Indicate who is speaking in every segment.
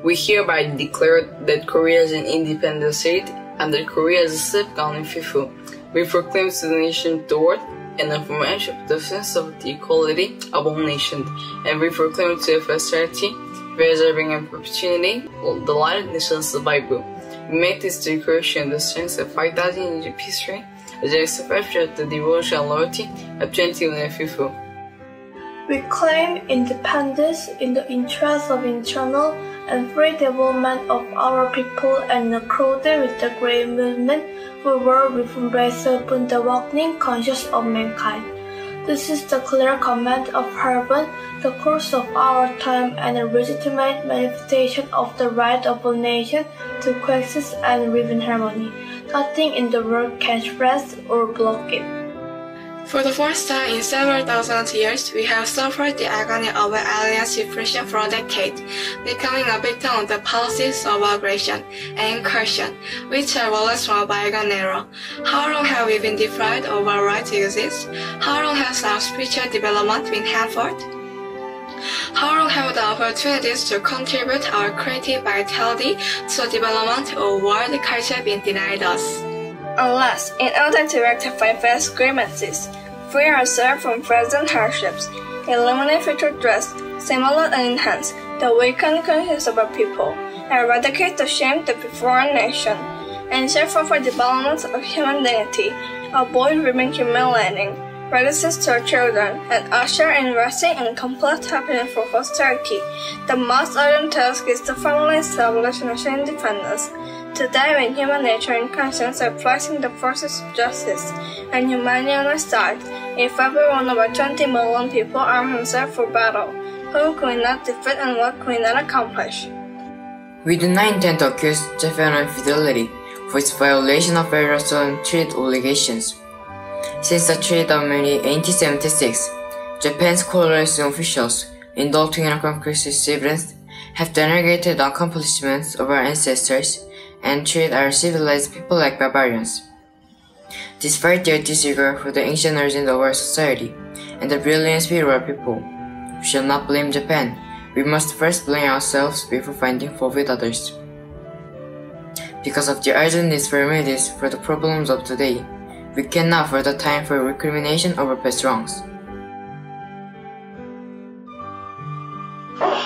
Speaker 1: We hereby declare that Korea is an independent state and that Korea is a slave colony FIFU. We proclaim to the nation the worth and affirmation of the defense of the equality of all nations, and we proclaim to the posterity, preserving in perpetuity the light of nations of the Bible. We make this declaration the strength of 5,000 years of history, as a expression of the devotion and loyalty of 21 FIFU.
Speaker 2: We claim independence in the interest of internal and free development of our people, and according with the great movement we work with embrace upon the awakening conscience of mankind. This is the clear command of heaven, the course of our time, and a legitimate manifestation of the right of a nation to coexist and live in harmony. Nothing in the world can suppress or block it.
Speaker 3: For the first time in several thousand years, we have suffered the agony of alien suppression for decades, becoming a victim of the policies of aggression and incursion, which are lawless from a bygone era. How long have we been deprived of our right to exist? How long has our spiritual development been hampered? How long have the opportunities to contribute our creative vitality to the development of world culture been denied us?
Speaker 4: Unless, in order to rectify past grievances, free ourselves from present hardships, eliminate future threats, stimulate and enhance the awakened conscience of our people, eradicate the shame that before our nation, ensure for development of human dignity, avoid living humiliating, reticence to our children, and usher in resting and complete happiness for posterity. The most urgent task is to firmly establish national independence. Today, when human nature and conscience are placing the forces of justice and humanity on our side, if every one of our 20 million people arm himself for battle, who could we not defeat and what could we not accomplish?
Speaker 5: We do not intend to accuse Japan of infidelity for its violation of various trade obligations. Since the Treaty of May 1876, Japan's colonial officials, indulging in conquest evidence, have denigrated the accomplishments of our ancestors and treat our civilized people like barbarians. Despite their disregard for the ancient origins of our society and the brilliant spirit of our people, we shall not blame Japan. We must first blame ourselves before finding fault with others. Because of the urgent needs for remedies for the problems of today, we cannot afford the time for recrimination over past wrongs.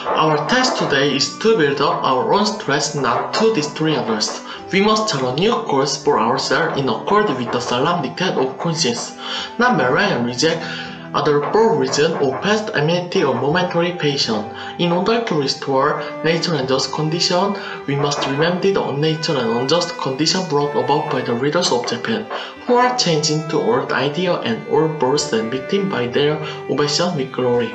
Speaker 6: Our task today is to build up our own strength, not to destroy others. We must chart a new course for ourselves in accord with the solemn dictate of conscience, not marry and reject other for reason or past amenity or momentary passion. In order to restore nature and just condition, we must remedy the unnatural and unjust condition brought about by the leaders of Japan, who are changing to old idea and old births and victim by their obsession with glory.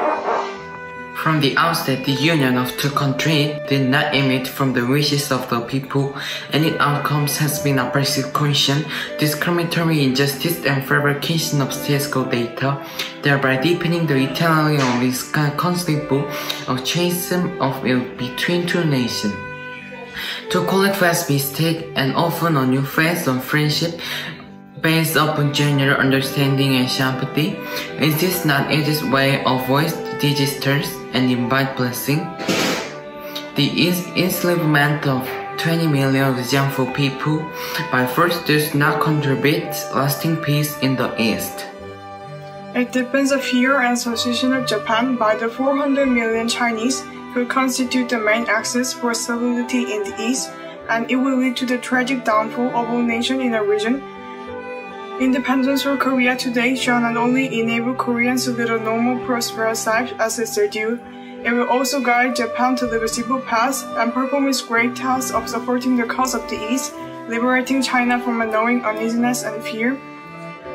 Speaker 5: From the outset, the union of two countries did not emanate from the wishes of the people, and its outcomes has been a persecution, discriminatory injustice, and fabrication of statistical data, thereby deepening the eternally only conflict of chasm of ill between two nations. To call it past mistake and often a new phase of friendship based upon general understanding and sympathy, is this not its way of voice disasters and invite blessing? The enslavement of 20 million resentful people by force does not contribute lasting peace in the East.
Speaker 7: It depends the fear and suspicion of Japan by the 400 million Chinese who constitute the main axis for stability in the East, and it will lead to the tragic downfall of all nations in the region. Independence for Korea today shall not only enable Koreans to lead a normal, prosperous life as is their due, it will also guide Japan to live a simple path and perform its great task of supporting the cause of the East, liberating China from unknowing uneasiness and fear,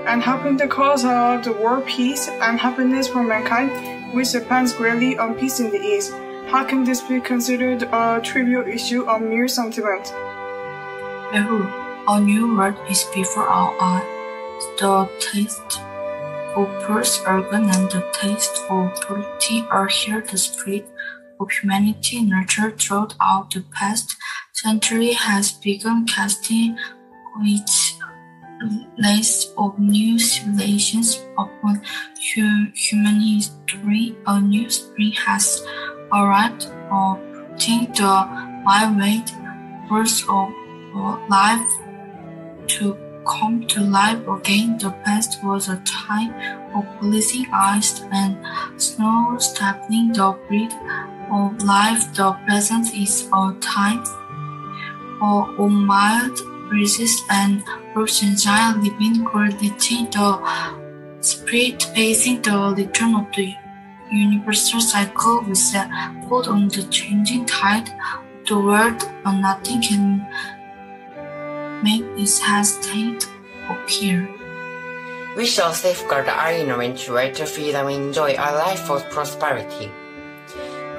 Speaker 7: and helping the cause of the world peace and happiness for mankind, which depends greatly on peace in the East. How can this be considered a trivial issue or mere sentiment?
Speaker 8: Behold, a new world is before our eyes. The taste for purse organ and the taste for polity are here. The spirit of humanity nurtured throughout the past century has begun casting its lace of new civilizations upon human history. A new spring has arrived, putting the wait bursts of life to come to life again. The past was a time of blazing ice and snow stifling the breath of life. The present is a time of mild breezes and sunshine, living quality. The spirit facing the return of the universal cycle we set hold on the changing tide of the world, but nothing can make it hesitate appear.
Speaker 5: We shall safeguard our inherent right to freedom and enjoy our life of prosperity.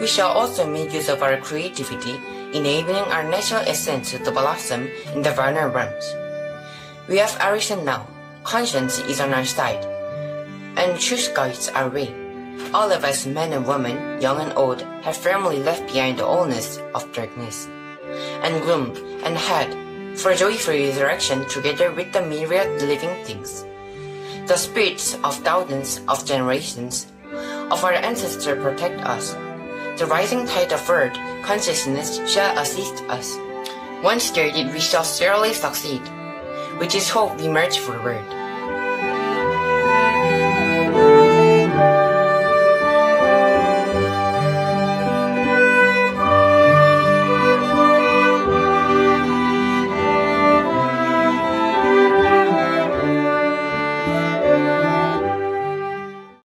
Speaker 5: We shall also make use of our creativity, enabling our natural essence to blossom in the vernal realms. We have arisen now. Conscience is on our side, and truth guides our way. All of us, men and women, young and old, have firmly left behind the oldness of darkness, and gloomed and had for joyful resurrection together with the myriad living things. The spirits of thousands of generations of our ancestors protect us. The rising tide of earth consciousness shall assist us. Once started, we shall surely succeed. With this hope we march forward.